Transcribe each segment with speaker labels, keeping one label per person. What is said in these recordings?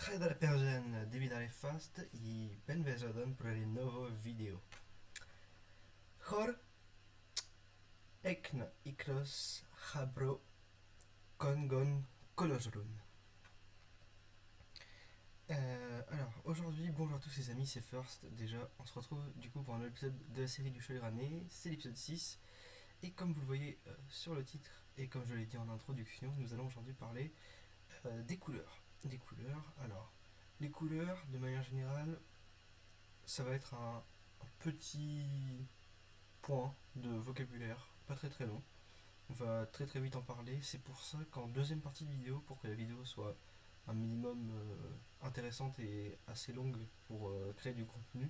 Speaker 1: Fred alla Persian diventare fast i ben vezadon per il nuovo video. Hor ekna ikros habro kongon kolosrun. Alors aujourd'hui, bonjour à tous les amis, c'est First. Déjà, on se retrouve du coup pour un nouvel épisode de la série du Shoirané, c'est l'épisode 6. Et comme vous le voyez sur le titre, et comme je l'ai dit en introduction, nous allons aujourd'hui parler des couleurs. Des couleurs, alors, les couleurs, de manière générale, ça va être un petit point de vocabulaire, pas très très long. On va très très vite en parler. C'est pour ça qu'en deuxième partie de vidéo, pour que la vidéo soit un minimum intéressante et assez longue pour créer du contenu,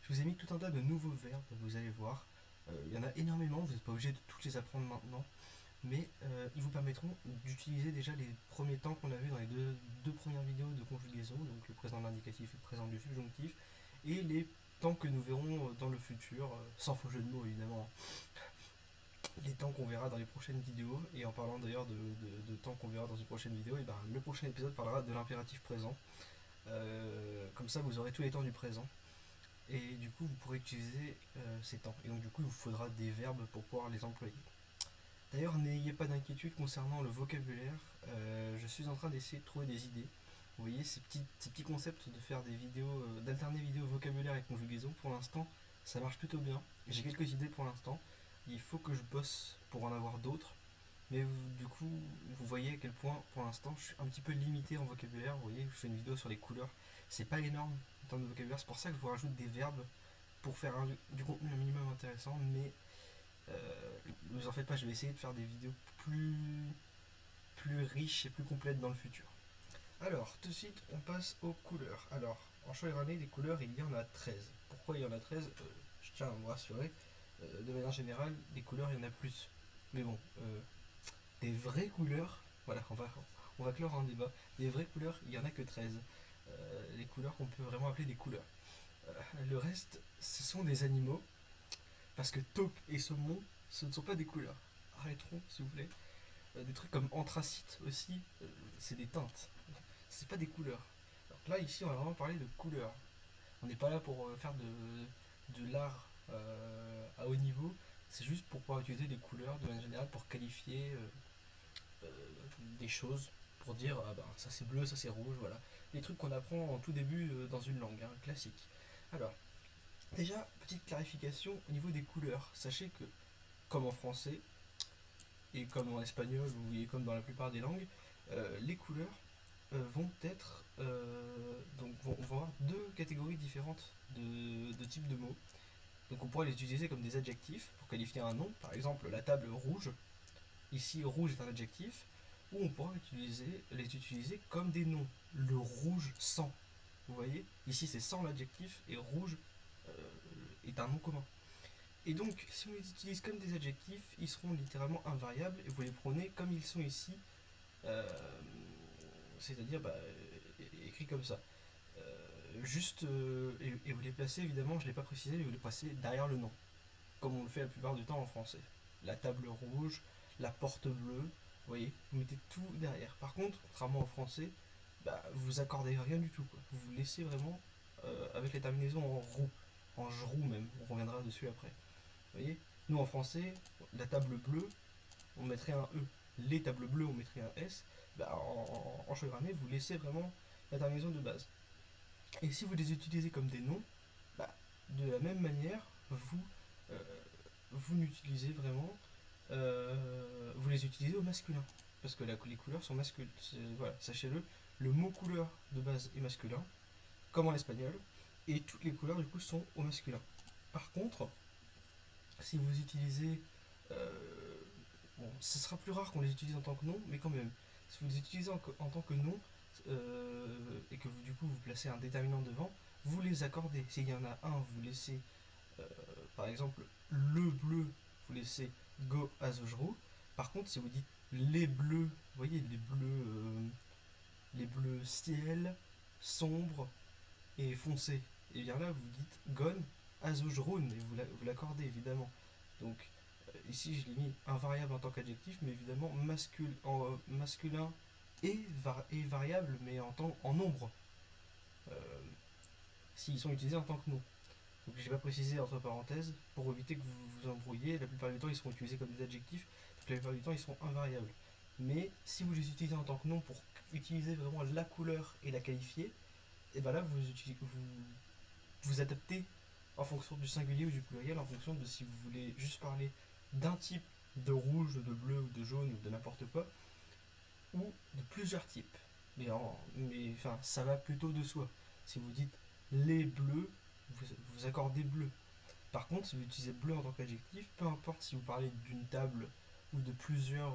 Speaker 1: je vous ai mis tout un tas de nouveaux verbes, vous allez voir. Il y en a énormément, vous n'êtes pas obligé de toutes les apprendre maintenant, mais ils vous permettront d'utiliser déjà les premiers temps qu'on a vu dans les deux premières vidéos de conjugaison, donc le présent de l'indicatif et le présent du subjonctif, et les temps que nous verrons dans le futur, sans faux jeu de mots évidemment, les temps qu'on verra dans les prochaines vidéos. Et en parlant d'ailleurs de temps qu'on verra dans une prochaine vidéo, et ben, le prochain épisode parlera de l'impératif présent. Comme ça, vous aurez tous les temps du présent. Et du coup, vous pourrez utiliser ces temps. Et donc, du coup, il vous faudra des verbes pour pouvoir les employer. D'ailleurs, n'ayez pas d'inquiétude concernant le vocabulaire. Je suis en train d'essayer de trouver des idées. Vous voyez, ces petits concepts de faire des vidéos, d'alterner vidéo vocabulaire et conjugaison, pour l'instant, ça marche plutôt bien. J'ai quelques idées pour l'instant. Il faut que je bosse pour en avoir d'autres. Mais du coup, vous voyez à quel point, pour l'instant, je suis un petit peu limité en vocabulaire. Vous voyez, je fais une vidéo sur les couleurs. C'est pas énorme en termes de vocabulaire. C'est pour ça que je vous rajoute des verbes pour faire du contenu un minimum intéressant. Mais ne vous en faites pas, je vais essayer de faire des vidéos plus riches et plus complètes dans le futur. Alors, tout de suite, on passe aux couleurs. Alors, en Shoirané, des couleurs, il y en a 13. Pourquoi il y en a 13 Je tiens à vous rassurer. De manière générale, des couleurs, il y en a plus. Mais bon, des vraies couleurs, voilà, on va clore un débat. Des vraies couleurs, il n'y en a que 13. Les couleurs qu'on peut vraiment appeler des couleurs. Le reste, ce sont des animaux. Parce que taupe et saumon, ce ne sont pas des couleurs. Arrêterons, s'il vous plaît. Des trucs comme anthracite aussi, c'est des teintes. C'est pas des couleurs. Alors là, ici, on va vraiment parler de couleurs. On n'est pas là pour faire de l'art à haut niveau. C'est juste pour pouvoir utiliser des couleurs de manière générale pour qualifier des choses, pour dire ah ben, ça c'est bleu, ça c'est rouge, voilà. Les trucs qu'on apprend en tout début dans une langue, hein, classique. Alors, déjà, petite clarification au niveau des couleurs. Sachez que, comme en français, et comme en espagnol, ou comme dans la plupart des langues, les couleurs vont être donc vont avoir deux catégories différentes de types de mots. Donc on pourrait les utiliser comme des adjectifs pour qualifier un nom, par exemple la table rouge. Ici rouge est un adjectif, ou on pourra les utiliser comme des noms. Le rouge sans. Vous voyez, ici c'est sans l'adjectif et rouge est un nom commun. Et donc, si on les utilise comme des adjectifs, ils seront littéralement invariables et vous les prenez comme ils sont ici, euh, c'est-à-dire écrits comme ça. Et vous les placez évidemment, je ne l'ai pas précisé, mais vous les placez derrière le nom, comme on le fait la plupart du temps en français. La table rouge, la porte bleue, vous voyez, vous mettez tout derrière. Par contre, contrairement au français, vous accordez rien du tout, quoi. Vous vous laissez vraiment avec les terminaisons en roux, en jroux même, on reviendra dessus après. Vous voyez, nous en français, la table bleue, on mettrait un E. Les tables bleues, on mettrait un S. En Shoirané, vous laissez vraiment la terminaison de base. Et si vous les utilisez comme des noms, de la même manière, euh, vous n'utilisez vraiment, vous les utilisez au masculin. Parce que les couleurs sont masculines. Voilà, sachez-le, le mot couleur de base est masculin, comme en espagnol, et toutes les couleurs du coup sont au masculin. Par contre, si vous utilisez, bon, ce sera plus rare qu'on les utilise en tant que nom, mais quand même, si vous les utilisez en tant que nom, et que du coup vous placez un déterminant devant, vous les accordez. S'il y en a un, vous laissez, euh, par exemple, le bleu, vous laissez go azojru. Par contre, si vous dites les bleus, vous voyez les bleus ciel, sombre et foncé, et bien là vous dites gon azujrun et vous l'accordez évidemment. Donc ici je l'ai mis invariable en tant qu'adjectif, mais évidemment masculin et variable, mais en nombre. s'ils sont utilisés en tant que nom. Donc j'ai pas précisé entre parenthèses pour éviter que vous vous embrouillez. La plupart du temps ils seront utilisés comme des adjectifs, donc la plupart du temps ils seront invariables. Mais si vous les utilisez en tant que nom pour utiliser vraiment la couleur et la qualifier, et ben là vous adaptez en fonction du singulier ou du pluriel, en fonction de si vous voulez juste parler d'un type de rouge, de bleu ou de jaune ou de n'importe quoi, ou de plusieurs types. Mais enfin, ça va plutôt de soi. Si vous dites les bleus, vous accordez bleu. Par contre, si vous utilisez bleu en tant qu'adjectif, peu importe si vous parlez d'une table ou de plusieurs,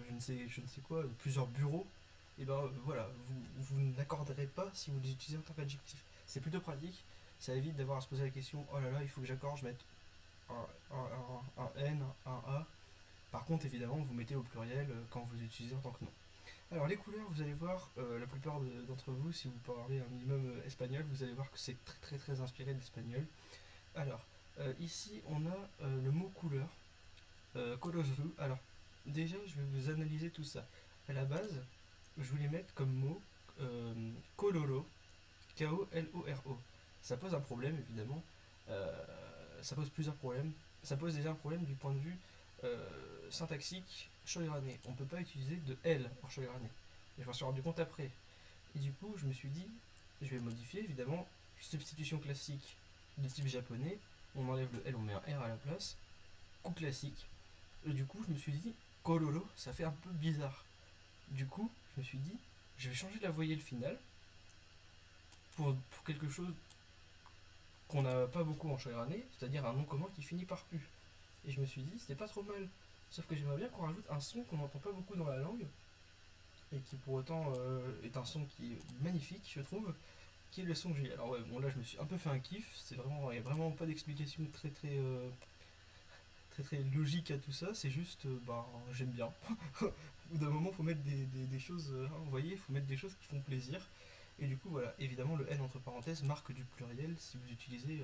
Speaker 1: je ne sais quoi, de plusieurs bureaux, et ben voilà, vous n'accorderez pas si vous les utilisez en tant qu'adjectif. C'est plutôt pratique, ça évite d'avoir à se poser la question, oh là là, il faut que j'accorde, je mette un N, un A. Par contre, évidemment, vous mettez au pluriel quand vous utilisez en tant que nom. Alors les couleurs, vous allez voir, la plupart d'entre vous, si vous parlez un minimum espagnol, vous allez voir que c'est très très très inspiré de l'espagnol. Alors, ici on a le mot couleur, colorru. Alors, déjà je vais vous analyser tout ça. À la base, je voulais mettre comme mot coloro, K-O-L-O-R-O. Ça pose un problème évidemment, ça pose plusieurs problèmes. Ça pose déjà un problème du point de vue syntaxique shoirané. On ne peut pas utiliser de L en shoirané. Et je m'en suis rendu compte après. Et du coup, je me suis dit, je vais modifier évidemment, substitution classique de type japonais, on enlève le L, on met un R à la place, coup classique. Et du coup, je me suis dit, kololo, ça fait un peu bizarre. Du coup, je me suis dit, je vais changer la voyelle finale pour quelque chose qu'on n'a pas beaucoup en shoirané, c'est-à-dire un nom commun qui finit par U. Et je me suis dit, c'était pas trop mal. Sauf que j'aimerais bien qu'on rajoute un son qu'on n'entend pas beaucoup dans la langue, et qui pour autant est un son qui est magnifique, je trouve, qui est le son G. Alors ouais, bon là je me suis un peu fait un kiff, c'est vraiment, il n'y a vraiment pas d'explication très logique à tout ça, c'est juste, bah j'aime bien. Au bout d'un moment, il faut mettre des choses, vous voyez, il faut mettre des choses qui font plaisir. Et du coup, voilà, évidemment, le N entre parenthèses marque du pluriel si vous utilisez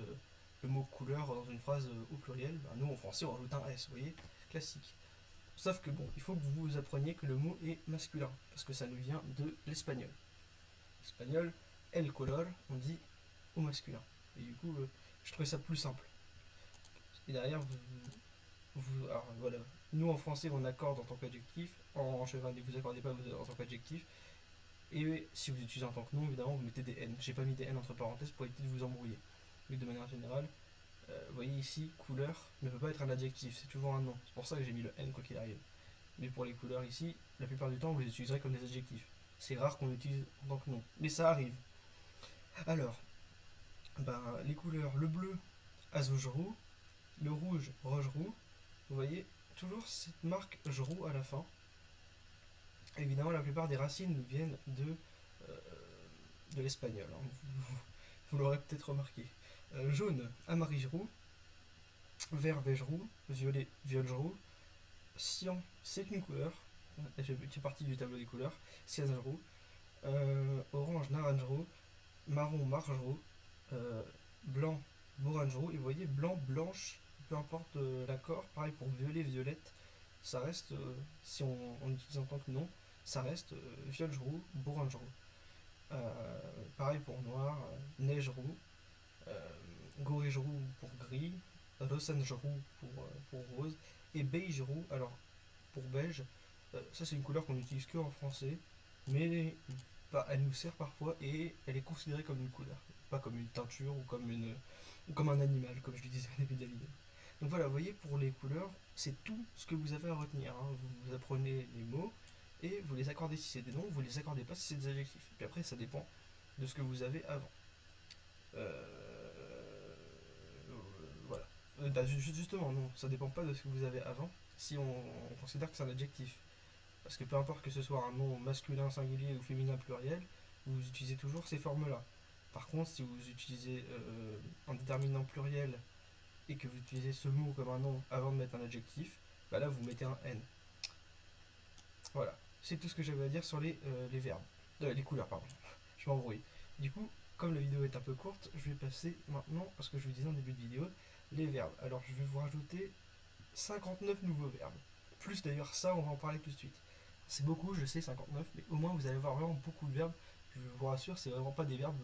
Speaker 1: le mot couleur dans une phrase au pluriel. Bah, nous en français, on rajoute un S, vous voyez, classique. Sauf que bon, il faut que vous appreniez que le mot est masculin, parce que ça nous vient de l'espagnol. L'espagnol, el color, on dit au masculin. Et du coup, je trouvais ça plus simple. Et derrière, alors voilà, nous en français, on accorde en tant qu'adjectif, en cheval, vous accordez pas en tant qu'adjectif. Et si vous utilisez en tant que nom, évidemment, vous mettez des N. J'ai pas mis des N entre parenthèses pour éviter de vous embrouiller. Mais de manière générale, vous voyez ici, couleur ne peut pas être un adjectif, c'est toujours un nom. C'est pour ça que j'ai mis le N quoi qu'il arrive. Mais pour les couleurs ici, la plupart du temps, vous les utiliserez comme des adjectifs. C'est rare qu'on l'utilise en tant que nom, mais ça arrive. Alors, ben, les couleurs, le bleu, azougerou, le rouge, rogerou. Vous voyez, toujours cette marque gerou à la fin. Évidemment, la plupart des racines nous viennent euh, de l'espagnol. Hein. Vous l'aurez peut-être remarqué. Jaune, amarigerou, vert, veigerou, violet, violerou, cyan, c'est une couleur. Je fais partie du tableau des couleurs. Cyagerou, orange, narangerou, marron, margerou, blanc, morangerou. Et vous voyez, blanc, blanche, peu importe l'accord. Pareil pour violet, violette. Ça reste, si on utilise en tant que nom, ça reste violerou, borangerou. Pareil pour noir, neigerou, gorégerou pour gris, rosangerou pour rose, et beigerou, alors pour beige, ça c'est une couleur qu'on n'utilise que en français, mais bah, elle nous sert parfois et elle est considérée comme une couleur, pas comme une teinture ou comme un animal, comme je le disais au début de la vidéo. Donc voilà, vous voyez, pour les couleurs, c'est tout ce que vous avez à retenir. Hein. Vous apprenez les mots et vous les accordez si c'est des noms, vous les accordez pas si c'est des adjectifs. Puis après, ça dépend de ce que vous avez avant. Euh, voilà. Justement, non, ça dépend pas de ce que vous avez avant si on considère que c'est un adjectif. Parce que peu importe que ce soit un nom masculin singulier ou féminin pluriel, vous utilisez toujours ces formes-là. Par contre, si vous utilisez un déterminant pluriel et que vous utilisez ce mot comme un nom avant de mettre un adjectif, bah là vous mettez un N. Voilà, c'est tout ce que j'avais à dire sur les verbes. Les couleurs, pardon. Je m'embrouille. Du coup, comme la vidéo est un peu courte, je vais passer maintenant, parce que je vous disais en début de vidéo, les verbes. Alors je vais vous rajouter 59 nouveaux verbes. Plus d'ailleurs ça, on va en parler tout de suite. C'est beaucoup, je sais, 59, mais au moins vous allez voir vraiment beaucoup de verbes je vous rassure, c'est vraiment pas des verbes.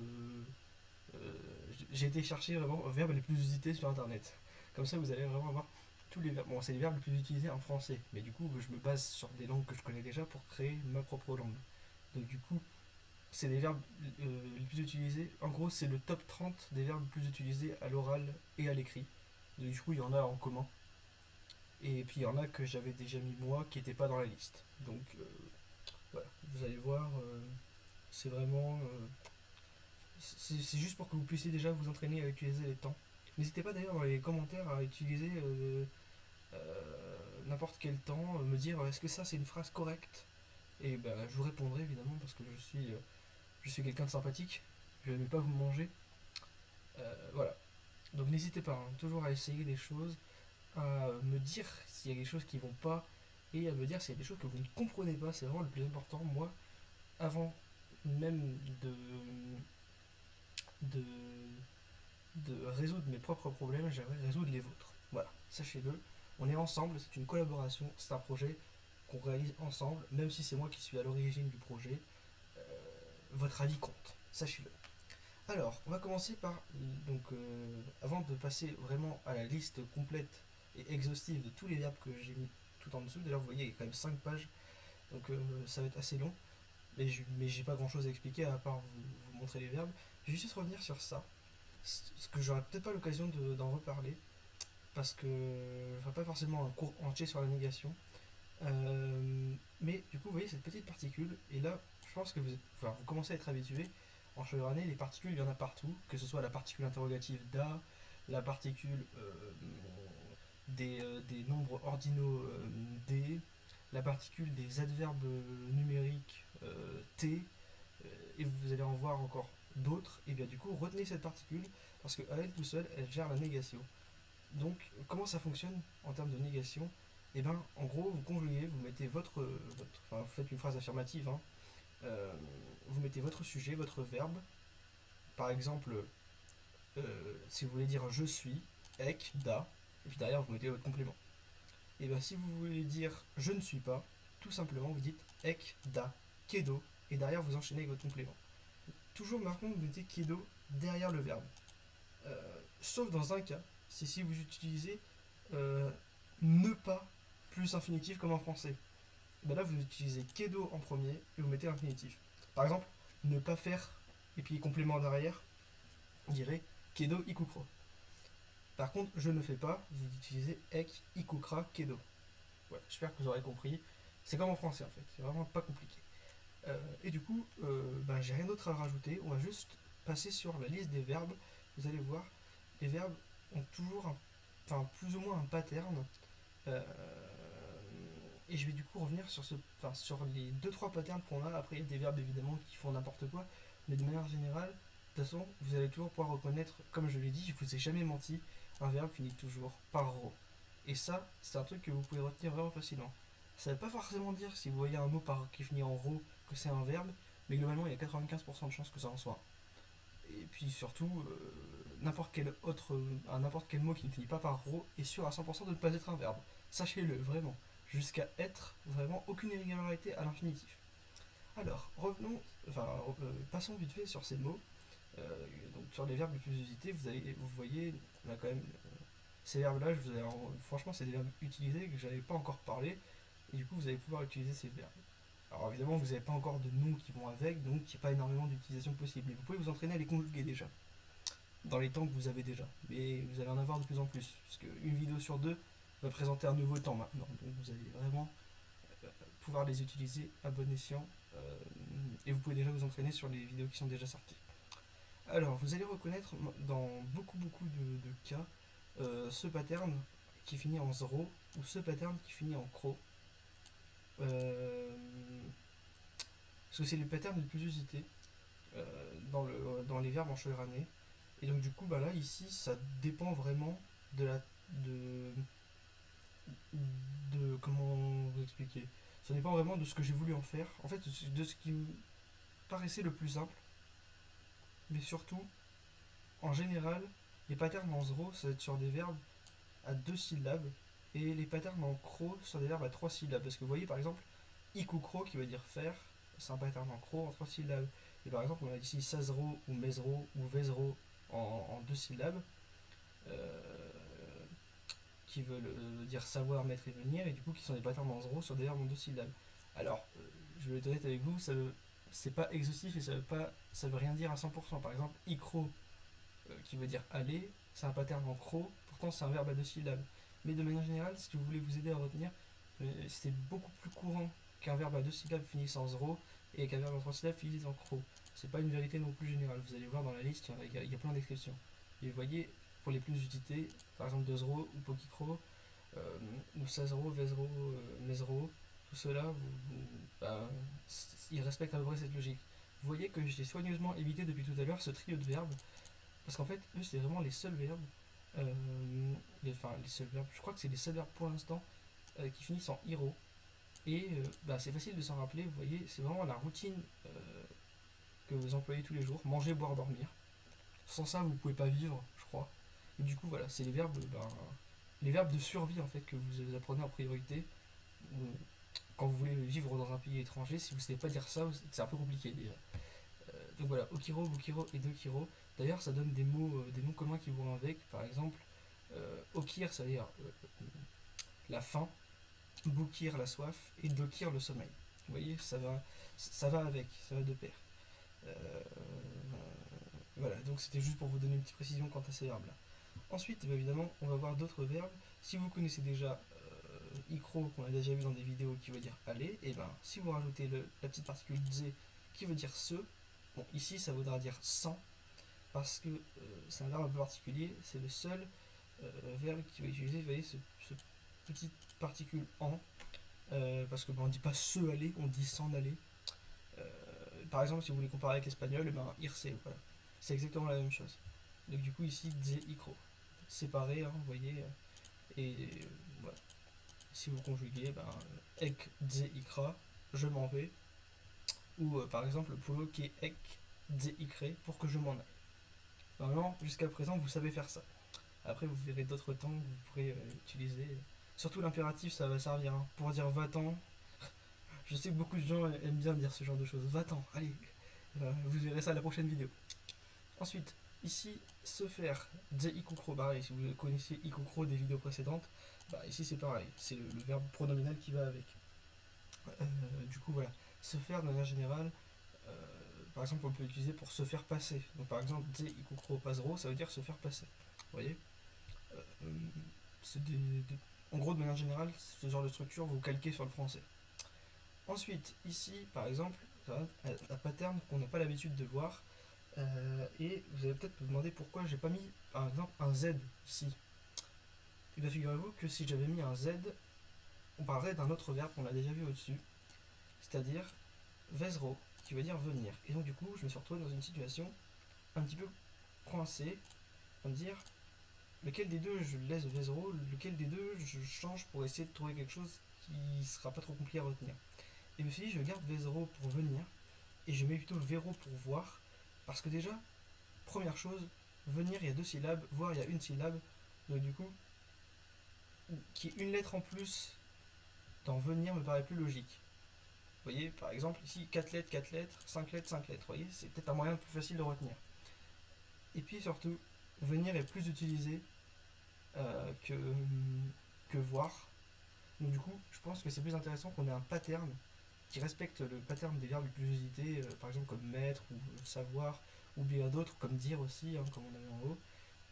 Speaker 1: J'ai été chercher vraiment les verbes les plus usités sur internet. Comme ça, vous allez vraiment avoir tous les verbes. Bon, c'est les verbes les plus utilisés en français, mais du coup, je me base sur des langues que je connais déjà pour créer ma propre langue. Donc, du coup, c'est les verbes les plus utilisés. En gros, c'est le top 30 des verbes les plus utilisés à l'oral et à l'écrit. Du coup, il y en a en commun. Et puis, il y en a que j'avais déjà mis moi qui n'étaient pas dans la liste. Donc, voilà, vous allez voir, c'est vraiment. C'est juste pour que vous puissiez déjà vous entraîner à utiliser les temps. N'hésitez pas d'ailleurs dans les commentaires à utiliser n'importe quel temps, me dire est-ce que ça c'est une phrase correcte. Et ben, je vous répondrai évidemment parce que je suis quelqu'un de sympathique, je n'aime pas vous manger. Voilà. Donc n'hésitez pas, hein, toujours à essayer des choses, à me dire s'il y a des choses qui vont pas et à me dire s'il y a des choses que vous ne comprenez pas. C'est vraiment le plus important. Moi, avant même de, de résoudre mes propres problèmes, j'aimerais résoudre les vôtres. Voilà, sachez-le, on est ensemble, c'est une collaboration, c'est un projet qu'on réalise ensemble, même si c'est moi qui suis à l'origine du projet, euh, votre avis compte, sachez-le. Alors, on va commencer par, avant de passer vraiment à la liste complète et exhaustive de tous les verbes que j'ai mis tout en dessous, d'ailleurs vous voyez il y a quand même 5 pages, donc ça va être assez long, mais j'ai pas grand chose à expliquer à part vous montrer les verbes. Je vais juste revenir sur ça, ce que j'aurai peut-être pas l'occasion d'en reparler, parce que je ferai pas forcément un cours entier sur la négation. Mais du coup, vous voyez cette petite particule, et là, je pense que vous commencez à être habitué. En chevronnée, les particules, il y en a partout, que ce soit la particule interrogative da, la particule des nombres ordinaux d, la particule des adverbes numériques t, et vous allez en voir encore d'autres. Et bien du coup, retenez cette particule, parce qu'à elle tout seule, elle gère la négation. Donc, comment ça fonctionne en termes de négation? Eh bien, en gros, vous conjuguez, vous mettez enfin, vous faites une phrase affirmative, hein. Euh, vous mettez votre sujet, votre verbe. Par exemple, si vous voulez dire je suis, ek, da, et puis derrière vous mettez votre complément. Et bien, si vous voulez dire je ne suis pas, tout simplement vous dites ek, da, kedo, et derrière vous enchaînez avec votre complément. Toujours, par contre, vous mettez kedo derrière le verbe. Sauf dans un cas, c'est si vous utilisez euh, ne pas plus infinitif comme en français. Ben là, vous utilisez kedo en premier et vous mettez l'infinitif. Par exemple, ne pas faire et puis complément derrière, on dirait kedo ikukro. Par contre, je ne fais pas, vous utilisez ek ikukra kedo. Voilà, j'espère que vous aurez compris. C'est comme en français en fait, c'est vraiment pas compliqué. Et du coup, ben, j'ai rien d'autre à rajouter. On va juste passer sur la liste des verbes. Vous allez voir, les verbes ont toujours enfin, plus ou moins un pattern. Euh, et je vais du coup revenir sur les deux trois patterns qu'on a. Après, il y a des verbes évidemment qui font n'importe quoi. Mais de manière générale, de toute façon, vous allez toujours pouvoir reconnaître, comme je l'ai dit, je vous ai jamais menti, un verbe finit toujours par ro. Et ça, c'est un truc que vous pouvez retenir vraiment facilement. Ça ne veut pas forcément dire, si vous voyez un mot qui finit en ro, que c'est un verbe, mais globalement, il y a 95% de chances que ça en soit. Et puis surtout, n'importe quel mot qui ne finit pas par ro est sûr à 100% de ne pas être un verbe. Sachez-le, vraiment. Jusqu'à être vraiment aucune irrégularité à l'infinitif. Alors, passons vite fait sur ces mots. Donc sur les verbes les plus usités, vous voyez, on a quand même ces verbes-là. Franchement, c'est des verbes utilisés que je n'avais pas encore parlé, et du coup, vous allez pouvoir utiliser ces verbes. Alors évidemment, vous n'avez pas encore de noms qui vont avec, donc il n'y a pas énormément d'utilisation possible. Mais vous pouvez vous entraîner à les conjuguer déjà, dans les temps que vous avez déjà. Mais vous allez en avoir de plus en plus, parce qu'une vidéo sur deux va présenter un nouveau temps maintenant. Donc vous allez vraiment pouvoir les utiliser à bon escient. Et vous pouvez déjà vous entraîner sur les vidéos qui sont déjà sorties. Alors, vous allez reconnaître dans beaucoup de cas ce pattern qui finit en zero ou ce pattern qui finit en cro. Euh, Parce que c'est les patterns les plus usités dans les verbes en chevronnais. Et donc, du coup, bah là, ici, ça dépend vraiment de la. de. Comment vous expliquer. Ça dépend vraiment de ce que j'ai voulu en faire. En fait, de ce qui me paraissait le plus simple. Mais surtout, en général, les patterns en zero, ça va être sur des verbes à deux syllabes. Et les patterns en cro sur des verbes à trois syllabes. Parce que vous voyez, par exemple, ikukro qui veut dire faire, c'est un pattern en cro en trois syllabes. Et par exemple, on a ici sazero ou mesro ou vezro en deux syllabes euh, qui veulent dire savoir, mettre et venir, et du coup qui sont des patterns en zéro sur des verbes en deux syllabes. Alors, je vais être honnête avec vous, c'est pas exhaustif et ça veut rien dire à 100%. Par exemple, icro, qui veut dire aller, c'est un pattern en cro, pourtant c'est un verbe à deux syllabes. Mais de manière générale, si vous voulez vous aider à retenir, c'est beaucoup plus courant qu'un verbe à deux syllabes finisse en zéro et qu'un verbe en trois syllabes finisse en cro. C'est pas une vérité non plus générale. Vous allez voir dans la liste, il y a plein d'exceptions. Et vous voyez, pour les plus utilisés, par exemple Dozero ou Pokicro, ou Sazero, Vezero, Mesero, tout cela, bah, ils respectent à peu près cette logique. Vous voyez que j'ai soigneusement évité depuis tout à l'heure ce trio de verbes, parce qu'en fait, eux, c'est vraiment les seuls verbes, enfin les seuls verbes, je crois que c'est les seuls verbes pour l'instant qui finissent en iro. Et bah, c'est facile de s'en rappeler, vous voyez, c'est vraiment la routine que vous employez tous les jours, manger, boire, dormir. Sans ça, vous pouvez pas vivre, je crois. Et du coup, voilà, c'est les verbes de survie en fait que vous apprenez en priorité. Quand vous voulez vivre dans un pays étranger, si vous ne savez pas dire ça, c'est un peu compliqué déjà. Donc voilà, Okiro, Bukiro et Dokiro. D'ailleurs, ça donne des mots, des noms communs qui vont avec. Par exemple, Okir, ça veut dire la faim, Bukir, la soif, et Dokir, le sommeil. Vous voyez, ça va avec, ça va de pair. Euh, voilà, donc c'était juste pour vous donner une petite précision quant à ces verbes-là. Ensuite, bah, évidemment, on va voir d'autres verbes. Si vous connaissez déjà icro, qu'on a déjà vu dans des vidéos, qui veut dire aller, et ben si vous rajoutez la petite particule ze qui veut dire ce, bon, ici ça voudra dire sans, parce que c'est un verbe un peu particulier, c'est le seul verbe qui va utiliser, vous voyez, ce petite particule en, parce que ben, on dit pas se aller, on dit s'en aller. Euh, Par exemple, si vous voulez comparer avec l'espagnol, et ben irse, voilà. C'est exactement la même chose. Donc du coup ici, ze icro. Séparé, hein, vous voyez, et voilà. Si vous conjuguez, ben, ek, dze, ikra, je m'en vais. Ou par exemple, le polo qui est ek, dze, ikre, pour que je m'en aille. Normalement, jusqu'à présent, vous savez faire ça. Après, vous verrez d'autres temps que vous pourrez utiliser. Surtout l'impératif, ça va servir hein, pour dire va-t'en. Je sais que beaucoup de gens aiment bien dire ce genre de choses. Va-t'en, allez. Vous verrez ça à la prochaine vidéo. Ensuite, ici, se faire, dze, ikukro, pareil. Si vous connaissez ikukro des vidéos précédentes, bah, ici c'est pareil, c'est le verbe pronominal qui va avec. Du coup, voilà. Se faire de manière générale, euh, par exemple, on peut l'utiliser pour se faire passer. Donc, par exemple, dze ikukro pasero, ça veut dire se faire passer. Vous voyez euh, c'est En gros, de manière générale, ce genre de structure, vous calquez sur le français. Ensuite, ici, par exemple, un pattern qu'on n'a pas l'habitude de voir. Et vous allez peut-être me demander pourquoi j'ai pas mis, par exemple, un Z ici. Et bien, figurez-vous que si j'avais mis un Z, on parlerait d'un autre verbe qu'on a déjà vu au-dessus, c'est-à-dire vezro, qui veut dire venir. Et donc, du coup, je me suis retrouvé dans une situation un petit peu coincée, à me dire lequel des deux je laisse vezro, lequel des deux je change pour essayer de trouver quelque chose qui sera pas trop compliqué à retenir. Et je me suis dit, je garde vezro pour venir, et je mets plutôt vero pour voir, parce que déjà, première chose, venir il y a deux syllabes, voir il y a une syllabe, donc du coup, qui est une lettre en plus dans venir me paraît plus logique. Vous voyez, par exemple, ici, 4 lettres, 5 lettres, 5 lettres. Vous voyez, c'est peut-être un moyen plus facile de retenir. Et puis surtout, venir est plus utilisé que, que voir. Donc du coup, je pense que c'est plus intéressant qu'on ait un pattern qui respecte le pattern des verbes les plus usités, par exemple comme mettre ou savoir, ou bien d'autres comme dire aussi, hein, comme on avait en haut.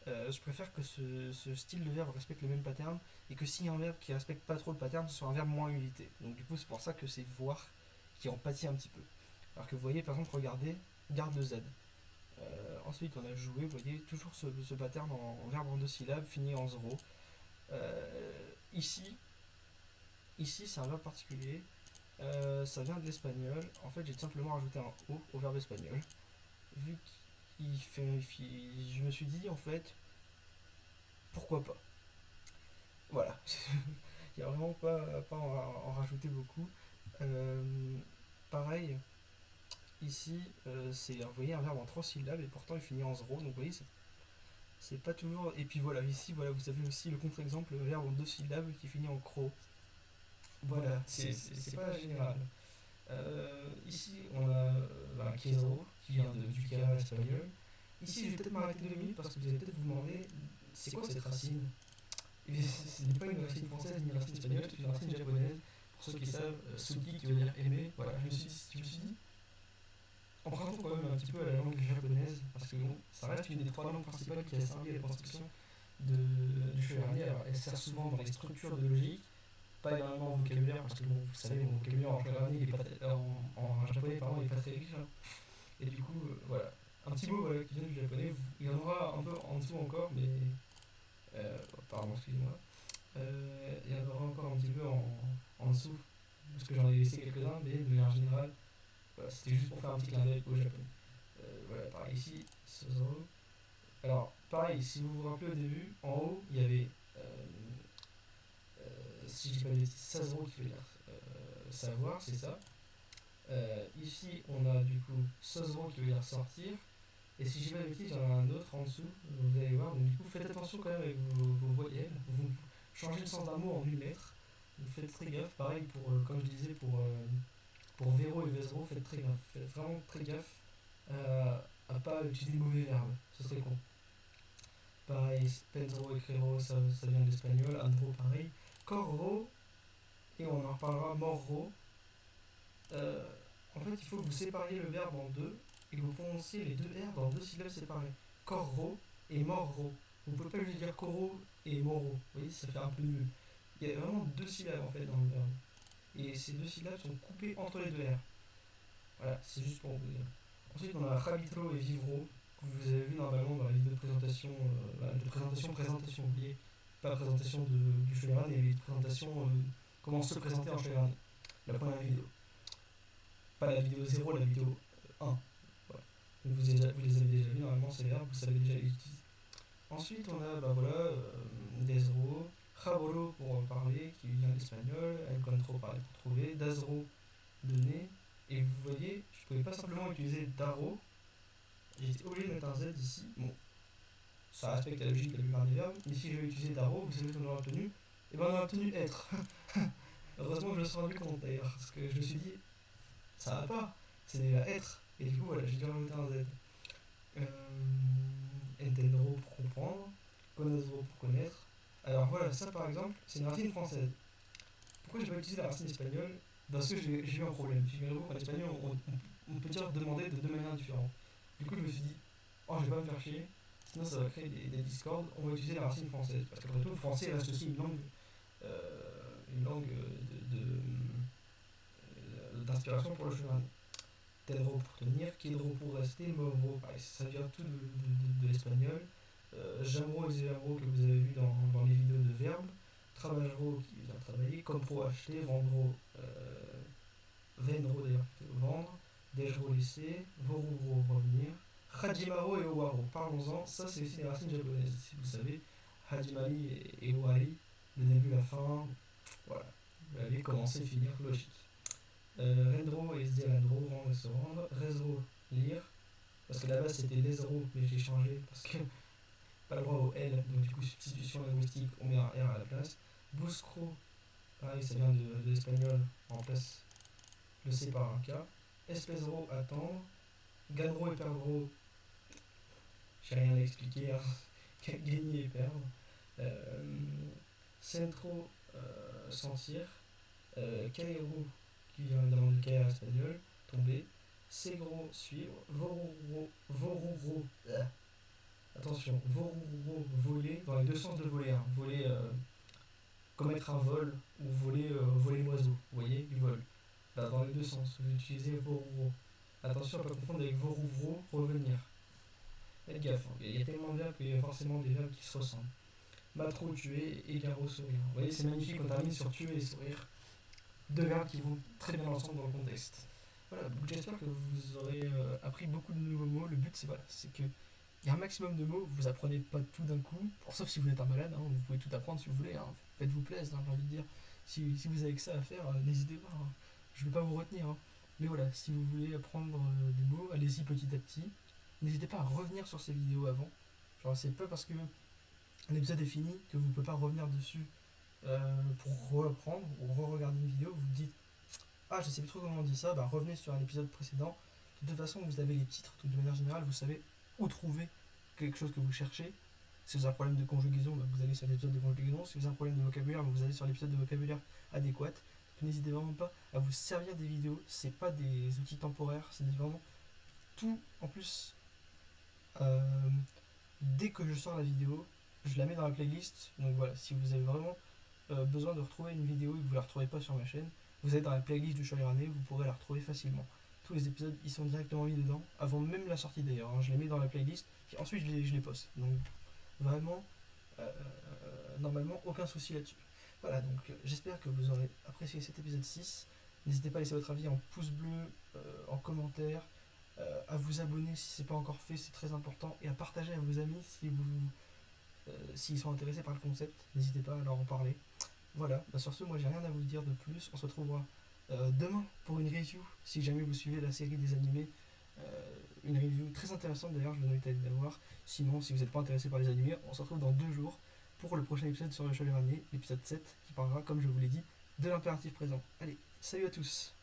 Speaker 1: Je préfère que ce style de verbe respecte le même pattern et que s'il y a un verbe qui respecte pas trop le pattern, ce soit un verbe moins usité. Donc du coup, c'est pour ça que c'est voir qui en pâtit un petit peu. Alors que vous voyez, par exemple, regardez, garde le Z. Ensuite, on a joué, vous voyez, toujours ce pattern en verbe en deux syllabes, fini en zéro. Ici, c'est un verbe particulier. Ça vient de l'espagnol. En fait, j'ai tout simplement rajouté un O au verbe espagnol. Vu qu'il fait. Je me suis dit, en fait, pourquoi pas. Voilà. Il n'y a vraiment pas en rajouter beaucoup. Pareil, ici, vous voyez, un verbe en trois syllabes et pourtant il finit en zéro. Donc vous voyez, c'est pas toujours. Et puis voilà, ici, voilà, vous avez aussi le contre-exemple, le verbe en deux syllabes qui finit en cro. Voilà, c'est pas général. Ici, on a un Kiezero qui vient du Kera espagnol. Ici, je vais peut-être m'arrêter 2 minutes parce que vous allez peut-être vous demander c'est quoi cette racine. Et bien, ce n'est pas une racine française ni une racine espagnole, c'est une racine japonaise. Pour ceux qui savent, Suki qui veut dire aimer. Voilà, je me suis dit, empruntons quand même un petit peu à la langue japonaise, parce que bon, ça reste une des 3 langues principales qui a servi à la construction du Shoirani. Alors, elle sert souvent dans les structures de logique, pas énormément en vocabulaire, parce que bon, vous savez, mon vocabulaire en Shoirani, en japonais, pardon, il est pas très riche. Hein. Et du coup, voilà. Un petit mot voilà, qui vient du japonais, il y en aura un peu en dessous encore, mais. Pardon, excusez-moi. Il y en aura encore un petit peu en dessous, parce que j'en ai laissé quelques-uns, mais de manière générale, voilà, c'était juste pour faire un petit clin d'œil au japonais. Voilà, pareil ici, Sozoro. Alors, pareil, si vous vous rappelez au début, en haut, il y avait, si je dis pas de bêtises, Sazoro qui veut dire savoir, c'est ça. Ici, on a du coup Sozoro qui veut dire sortir. Et si je dis pas de bêtises, il y en a un autre en dessous, vous allez voir. Donc, du coup, faites attention quand même avec vos voyelles. Vous changez le sens d'un mot en une lettre. Vous faites très gaffe. Pareil, pour, comme je disais, pour Vero et Vesero, faites très gaffe. Faites vraiment très gaffe à pas utiliser de mauvais verbes. Ce serait con. Pareil, Pedro et Crero, ça vient de l'espagnol. Andro, pareil. Corro, et on en reparlera, Morro. En fait, il faut que vous sépariez le verbe en deux et que vous prononciez les deux R dans 2 syllabes séparées. Corro et morro. Vous ne pouvez pas juste dire corro et morro. Vous voyez, ça fait un peu nul. Il y a vraiment 2 syllabes en fait dans le verbe. Et ces 2 syllabes sont coupées entre les deux R. Voilà, c'est juste pour vous dire. Ensuite, on a habitro et vivro, que vous avez vu normalement dans la vidéo de présentation, présentation, vous voyez, pas présentation du Shogun, mais présentation, comment se présenter en Shogun. La première vidéo. Pas la vidéo 0, la vidéo 1. Voilà. Donc vous les avez déjà vus, normalement c'est verbes, vous savez déjà les utiliser. Ensuite on a Desro, Jabolo pour parler, qui vient de l'espagnol, Encuentro parler pour trouver, Dazro donner, et vous voyez, je ne pouvais pas simplement utiliser Daro, j'étais obligé de mettre un Z ici. Bon, ça respecte la logique de la plupart des verbes, mais si je vais utiliser Daro, vous savez ce qu'on aura obtenu. Et ben on a obtenu être. Heureusement que je me suis rendu compte d'ailleurs, parce que je me suis dit, ça va pas, c'est déjà être. Et du coup, voilà, j'ai dû rajouter un Z. Entendro pour comprendre, Conozro pour connaître. Alors voilà, ça par exemple, c'est une racine française. Pourquoi j'ai pas utilisé la racine espagnole? Parce que j'ai eu un problème. Figurez-vous qu'en espagnol, on peut dire demander de 2 manières différentes. Du coup, je me suis dit, oh, je vais pas me faire chier, sinon ça va créer des discords. On va utiliser la racine française. Parce qu'après tout, le français reste aussi une langue d'inspiration pour le chemin. Tedro pour tenir, Kedro pour rester, Movro, pareil, ça vient tout de l'espagnol. Jamro et Zéro que vous avez vu dans les vidéos de verbes. Trabajro qui vient travailler, Compro acheter, Vendro, Vendro d'ailleurs, vendre. Dejro laisser, Voruro revenir. Hajimaro et Owaro, parlons-en, ça c'est aussi des racines japonaises, si vous savez. Hajimari et Owari, le début, la fin, voilà. Vous avez commencé, finir, logique. Rendro et Zélandro, rendre et se rendre. Rezro, lire. Parce que là-bas c'était Lesro, mais j'ai changé parce que pas le droit au L, donc du coup substitution linguistique, on met un R à la place. Buscro, pareil, ça vient de l'espagnol, on remplace le C par un K. Espesro, attendre. Ganro et perdro, j'ai rien à expliquer, hein. Gagner et perdre. Centro, sentir. Cairo, qui vient évidemment du Caire espagnol, tomber. Segro, suivre. Voruro, attention, voruro, voler, dans les deux sens de voler. Hein. Voler, commettre un vol, ou voler l'oiseau, vous voyez, du vol. Là, dans les deux sens, vous utilisez voruro. Attention à ne pas confondre avec voruvro, revenir. Faites gaffe, hein. Il y a tellement de verbes qu'il y a forcément des verbes qui se ressemblent. Matro, tuer, et garo, sourire. Vous voyez, c'est magnifique, on termine sur tuer et sourire. 2 verbes qui vont très bien ensemble dans le contexte. Voilà, donc j'espère que vous aurez appris beaucoup de nouveaux mots. Le but, c'est que il y a un maximum de mots, vous apprenez pas tout d'un coup, sauf si vous êtes un malade, hein, vous pouvez tout apprendre si vous voulez, hein, faites-vous plaisir, hein, j'ai envie de dire. Si vous avez que ça à faire, n'hésitez pas, hein, je vais pas vous retenir. Hein. Mais voilà, si vous voulez apprendre des mots, allez-y petit à petit. N'hésitez pas à revenir sur ces vidéos avant. Genre, c'est pas parce que l'épisode est fini que vous ne pouvez pas revenir dessus pour reprendre ou re-regarder une vidéo. Vous vous dites, ah, je sais plus trop comment on dit ça, bah revenez sur un épisode précédent De toute façon, vous avez les titres, donc de manière générale, vous savez où trouver quelque chose que vous cherchez. Si vous avez un problème de conjugaison, vous allez sur l'épisode de conjugaison. Si vous avez un problème de vocabulaire, vous allez sur l'épisode de vocabulaire adéquat. N'hésitez vraiment pas à vous servir des vidéos. C'est pas des outils temporaires, c'est vraiment tout. En plus, euh, dès que je sors la vidéo, je la mets dans la playlist. Donc voilà, si vous avez vraiment besoin de retrouver une vidéo et que vous ne la retrouvez pas sur ma chaîne, vous allez dans la playlist du Shoyrané, vous pourrez la retrouver facilement. Tous les épisodes, ils sont directement mis dedans, avant même la sortie d'ailleurs. Je les mets dans la playlist, puis ensuite je les poste. Donc vraiment, normalement, aucun souci là-dessus. Voilà, donc j'espère que vous aurez apprécié cet épisode 6. N'hésitez pas à laisser votre avis en pouce bleu, en commentaire, à vous abonner si ce n'est pas encore fait, c'est très important, et à partager à vos amis si s'ils sont intéressés par le concept. N'hésitez pas à leur en parler. Voilà, sur ce, moi j'ai rien à vous dire de plus. On se retrouvera demain pour une review, si jamais vous suivez la série des animés. Une review très intéressante d'ailleurs, je vous invite à aller la voir. Sinon, si vous n'êtes pas intéressé par les animés, on se retrouve dans 2 jours pour le prochain épisode sur le Shoyrané, l'épisode 7, qui parlera, comme je vous l'ai dit, de l'impératif présent. Allez, salut à tous!